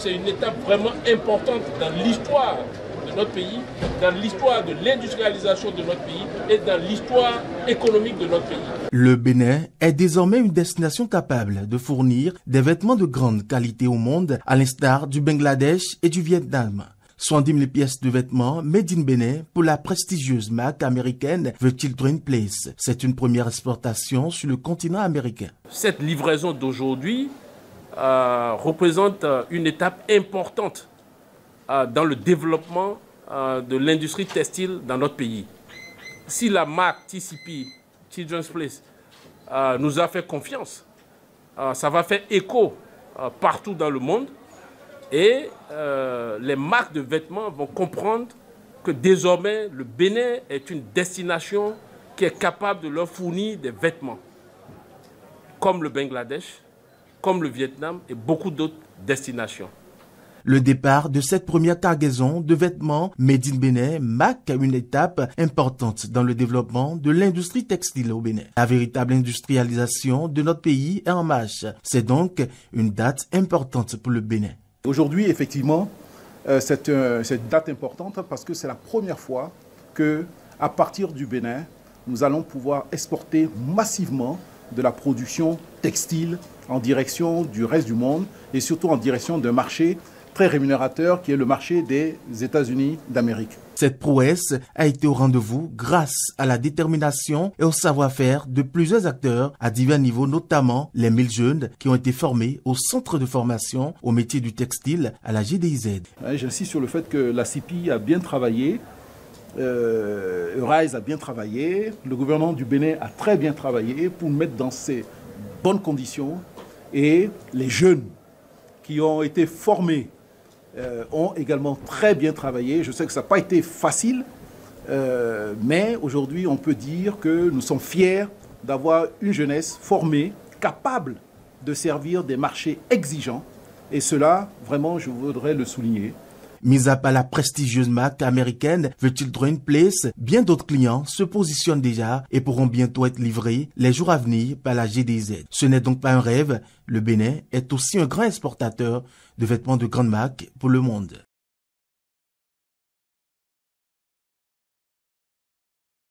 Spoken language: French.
C'est une étape vraiment importante dans l'histoire de notre pays, dans l'histoire de l'industrialisation de notre pays et dans l'histoire économique de notre pays. Le Bénin est désormais une destination capable de fournir des vêtements de grande qualité au monde, à l'instar du Bangladesh et du Vietnam. 70 000 pièces de vêtements made in Bénin pour la prestigieuse marque américaine The Children's Place. C'est une première exportation sur le continent américain. Cette livraison d'aujourd'hui représente une étape importante dans le développement de l'industrie textile dans notre pays. Si la marque TCP, Children's Place, nous a fait confiance, ça va faire écho partout dans le monde et les marques de vêtements vont comprendre que désormais le Bénin est une destination qui est capable de leur fournir des vêtements, comme le Bangladesh, comme le Vietnam et beaucoup d'autres destinations. Le départ de cette première cargaison de vêtements made in Bénin marque une étape importante dans le développement de l'industrie textile au Bénin. La véritable industrialisation de notre pays est en marche. C'est donc une date importante pour le Bénin. Aujourd'hui, effectivement, c'est une date importante parce que c'est la première fois que, à partir du Bénin, nous allons pouvoir exporter massivement de la production textile en direction du reste du monde et surtout en direction d'un marché très rémunérateur qui est le marché des États-Unis d'Amérique. Cette prouesse a été au rendez-vous grâce à la détermination et au savoir-faire de plusieurs acteurs à divers niveaux, notamment les 1000 jeunes qui ont été formés au centre de formation au métier du textile à la GDIZ. J'insiste sur le fait que la CIPI a bien travaillé, Euraise a bien travaillé, le gouvernement du Bénin a très bien travaillé pour mettre dans ces bonnes conditions et les jeunes qui ont été formés ont également très bien travaillé. Je sais que ça n'a pas été facile, mais aujourd'hui, on peut dire que nous sommes fiers d'avoir une jeunesse formée, capable de servir des marchés exigeants. Et cela, vraiment, je voudrais le souligner. Mis à part la prestigieuse marque américaine The Children's Place, bien d'autres clients se positionnent déjà et pourront bientôt être livrés les jours à venir par la GDZ. Ce n'est donc pas un rêve, le Bénin est aussi un grand exportateur de vêtements de grande marque pour le monde.